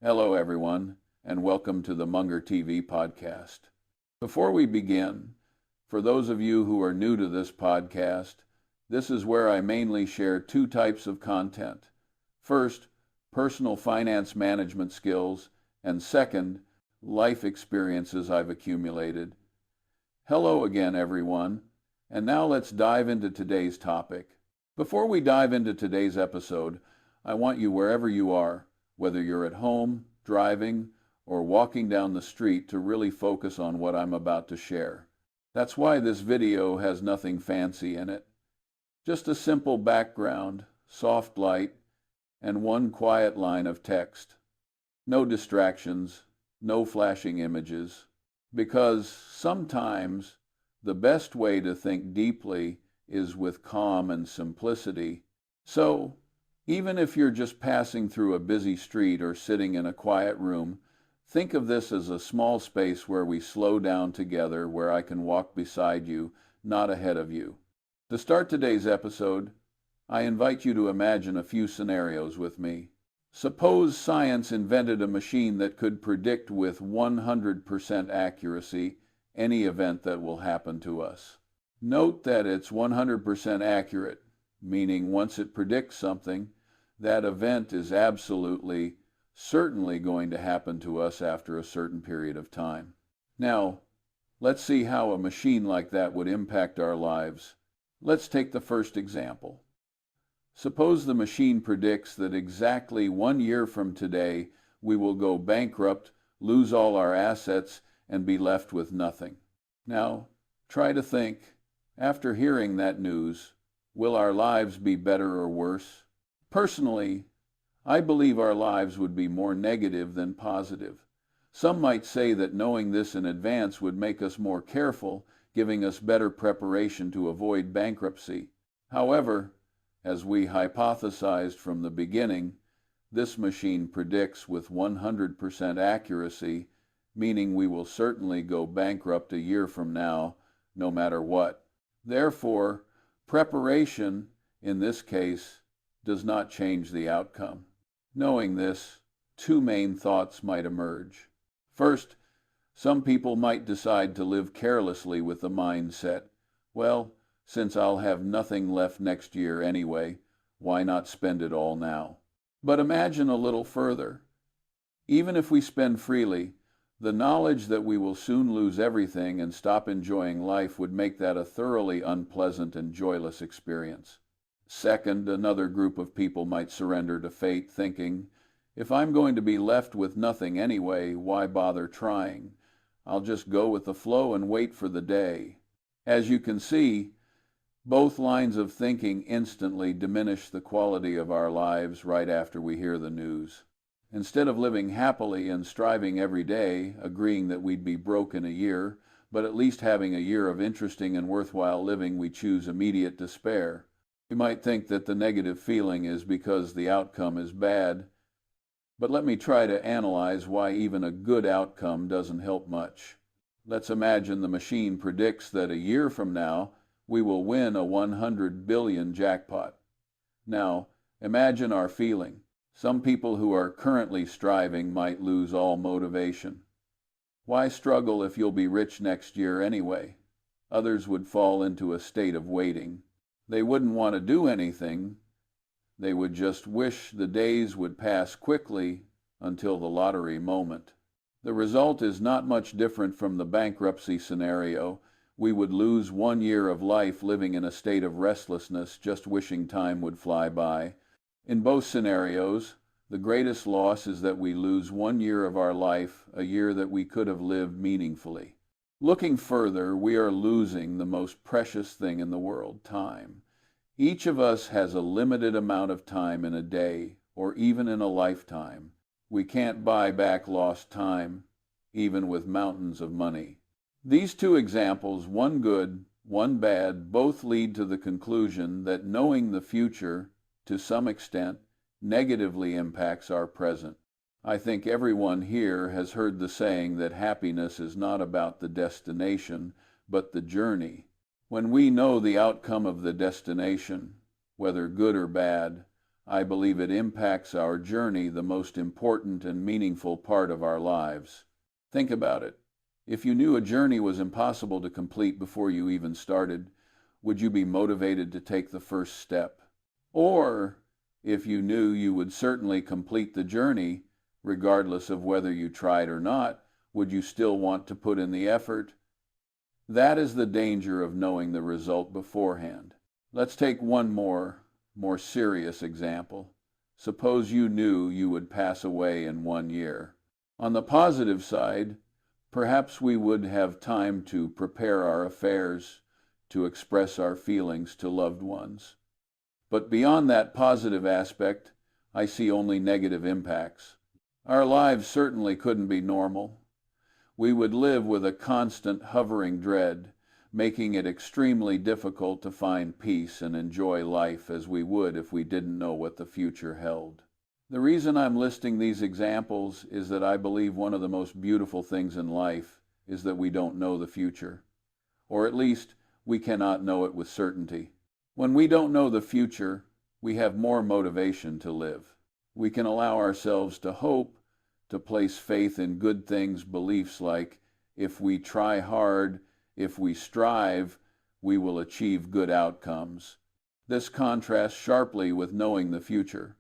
Hello, everyone, and welcome to the Munger TV podcast. Before we begin, for those of you who are new to this podcast, this is where I mainly share two types of content. First, personal finance management skills, and second, life experiences I've accumulated. Hello again, everyone, and now let's dive into today's topic. Before we dive into today's episode, I want you, wherever you are, whether you're at home, driving, or walking down the street, to really focus on what I'm about to share. That's why this video has nothing fancy in it. Just a simple background, soft light, and one quiet line of text. No distractions, no flashing images, because sometimes the best way to think deeply is with calm and simplicity. So, even if you're just passing through a busy street or sitting in a quiet room, think of this as a small space where we slow down together, where I can walk beside you, not ahead of you. To start today's episode, I invite you to imagine a few scenarios with me. Suppose science invented a machine that could predict with 100% accuracy any event that will happen to us. Note that it's 100% accurate, meaning once it predicts something, that event is absolutely, certainly going to happen to us after a certain period of time. Now, let's see how a machine like that would impact our lives. Let's take the first example. Suppose the machine predicts that exactly 1 year from today, we will go bankrupt, lose all our assets, and be left with nothing. Now, try to think, after hearing that news, will our lives be better or worse? Personally, I believe our lives would be more negative than positive. Some might say that knowing this in advance would make us more careful, giving us better preparation to avoid bankruptcy. However, as we hypothesized from the beginning, this machine predicts with 100% accuracy, meaning we will certainly go bankrupt a year from now, no matter what. Therefore, preparation, in this case, does not change the outcome. Knowing this, two main thoughts might emerge. First, some people might decide to live carelessly with the mindset, well, since I'll have nothing left next year anyway, why not spend it all now? But imagine a little further. Even if we spend freely, the knowledge that we will soon lose everything and stop enjoying life would make that a thoroughly unpleasant and joyless experience. Second, another group of people might surrender to fate, thinking, if I'm going to be left with nothing anyway, why bother trying? I'll just go with the flow and wait for the day. As you can see, both lines of thinking instantly diminish the quality of our lives right after we hear the news. Instead of living happily and striving every day, agreeing that we'd be broke in a year, but at least having a year of interesting and worthwhile living, we choose immediate despair. You might think that the negative feeling is because the outcome is bad, but let me try to analyze why even a good outcome doesn't help much. Let's imagine the machine predicts that a year from now, we will win a 100 billion jackpot. Now, imagine our feeling. Some people who are currently striving might lose all motivation. Why struggle if you'll be rich next year anyway? Others would fall into a state of waiting. They wouldn't want to do anything. They would just wish the days would pass quickly until the lottery moment. The result is not much different from the bankruptcy scenario. We would lose 1 year of life living in a state of restlessness, just wishing time would fly by. In both scenarios, the greatest loss is that we lose 1 year of our life, a year that we could have lived meaningfully. Looking further, we are losing the most precious thing in the world, time. Each of us has a limited amount of time in a day, or even in a lifetime. We can't buy back lost time, even with mountains of money. These two examples, one good, one bad, both lead to the conclusion that knowing the future, to some extent, negatively impacts our present. I think everyone here has heard the saying that happiness is not about the destination, but the journey. When we know the outcome of the destination, whether good or bad, I believe it impacts our journey, the most important and meaningful part of our lives. Think about it. If you knew a journey was impossible to complete before you even started, would you be motivated to take the first step? Or, if you knew you would certainly complete the journey, regardless of whether you tried or not, would you still want to put in the effort? That is the danger of knowing the result beforehand. Let's take one more serious example. Suppose you knew you would pass away in 1 year. On the positive side, perhaps we would have time to prepare our affairs, to express our feelings to loved ones. But beyond that positive aspect, I see only negative impacts. Our lives certainly couldn't be normal. We would live with a constant hovering dread, making it extremely difficult to find peace and enjoy life as we would if we didn't know what the future held. The reason I'm listing these examples is that I believe one of the most beautiful things in life is that we don't know the future, or at least we cannot know it with certainty. When we don't know the future, we have more motivation to live. We can allow ourselves to hope, to place faith in good things, beliefs like, if we try hard, if we strive, we will achieve good outcomes. This contrasts sharply with knowing the future.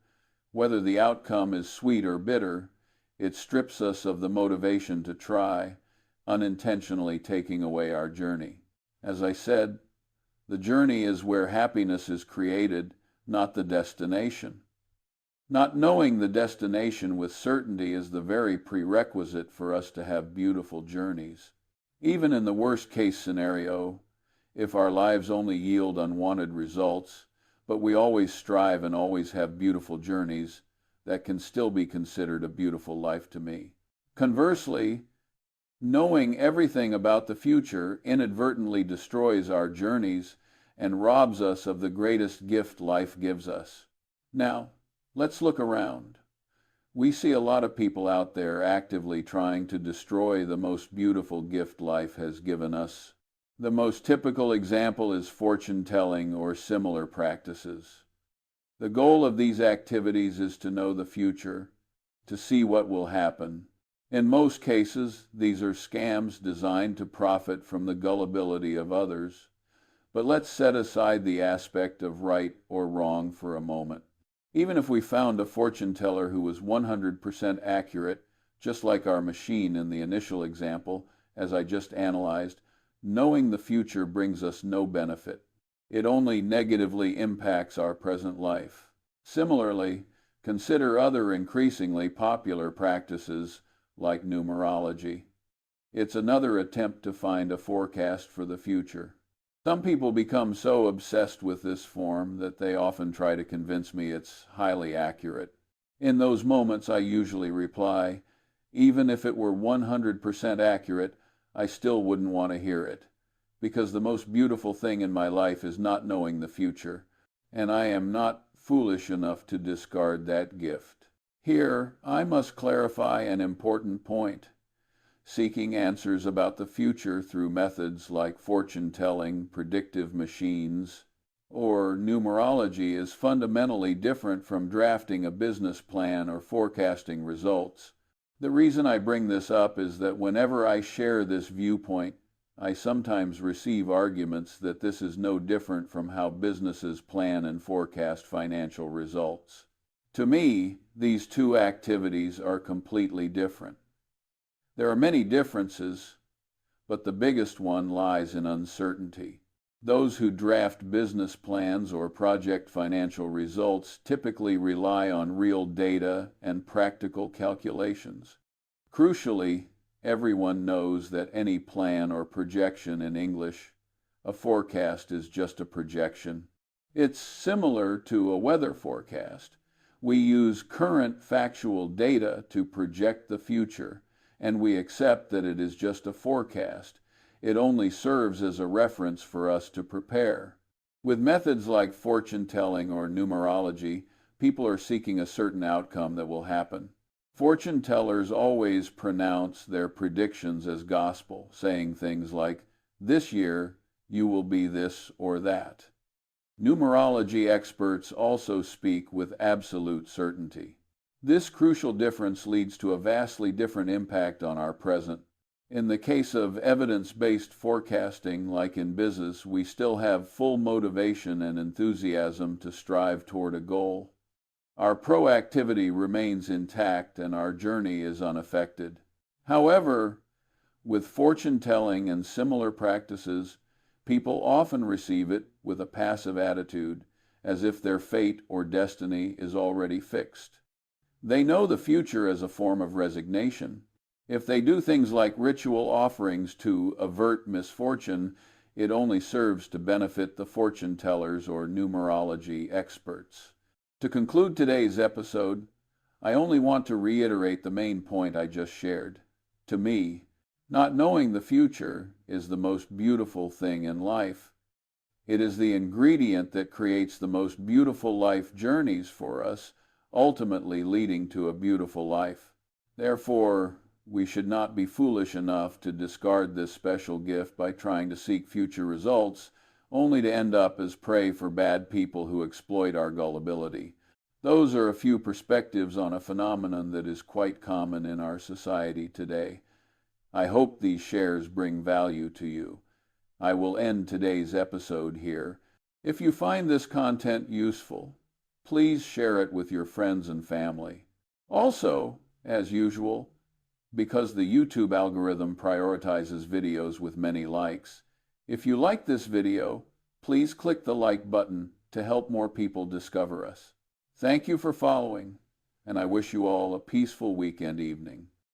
Whether the outcome is sweet or bitter, it strips us of the motivation to try, unintentionally taking away our journey. As I said, the journey is where happiness is created, not the destination. Not knowing the destination with certainty is the very prerequisite for us to have beautiful journeys. Even in the worst case scenario, if our lives only yield unwanted results, but we always strive and always have beautiful journeys, that can still be considered a beautiful life to me. Conversely, knowing everything about the future inadvertently destroys our journeys and robs us of the greatest gift life gives us. Now, let's look around. We see a lot of people out there actively trying to destroy the most beautiful gift life has given us. The most typical example is fortune-telling or similar practices. The goal of these activities is to know the future, to see what will happen. In most cases, these are scams designed to profit from the gullibility of others. But let's set aside the aspect of right or wrong for a moment. Even if we found a fortune teller who was 100% accurate, just like our machine in the initial example, as I just analyzed, knowing the future brings us no benefit. It only negatively impacts our present life. Similarly, consider other increasingly popular practices like numerology. It's another attempt to find a forecast for the future. Some people become so obsessed with this form that they often try to convince me it's highly accurate. In those moments, I usually reply, even if it were 100% accurate, I still wouldn't want to hear it, because the most beautiful thing in my life is not knowing the future, and I am not foolish enough to discard that gift. Here, I must clarify an important point. Seeking answers about the future through methods like fortune-telling, predictive machines, or numerology is fundamentally different from drafting a business plan or forecasting results. The reason I bring this up is that whenever I share this viewpoint, I sometimes receive arguments that this is no different from how businesses plan and forecast financial results. To me, these two activities are completely different. There are many differences, but the biggest one lies in uncertainty. Those who draft business plans or project financial results typically rely on real data and practical calculations. Crucially, everyone knows that any plan or projection, in English, a forecast, is just a projection. It's similar to a weather forecast. We use current factual data to project the future, and we accept that it is just a forecast. It only serves as a reference for us to prepare. With methods like fortune-telling or numerology, people are seeking a certain outcome that will happen. Fortune tellers always pronounce their predictions as gospel, saying things like, "This year you will be this or that." Numerology experts also speak with absolute certainty. This crucial difference leads to a vastly different impact on our present. In the case of evidence-based forecasting, like in business, we still have full motivation and enthusiasm to strive toward a goal. Our proactivity remains intact and our journey is unaffected. However, with fortune-telling and similar practices, people often receive it with a passive attitude, as if their fate or destiny is already fixed. They know the future as a form of resignation. If they do things like ritual offerings to avert misfortune, it only serves to benefit the fortune tellers or numerology experts. To conclude today's episode, I only want to reiterate the main point I just shared. To me, not knowing the future is the most beautiful thing in life. It is the ingredient that creates the most beautiful life journeys for us, ultimately leading to a beautiful life. Therefore, we should not be foolish enough to discard this special gift by trying to seek future results, only to end up as prey for bad people who exploit our gullibility. Those are a few perspectives on a phenomenon that is quite common in our society today. I hope these shares bring value to you. I will end today's episode here. If you find this content useful, please share it with your friends and family. Also, as usual, because the YouTube algorithm prioritizes videos with many likes, if you like this video, please click the like button to help more people discover us. Thank you for following, and I wish you all a peaceful weekend evening.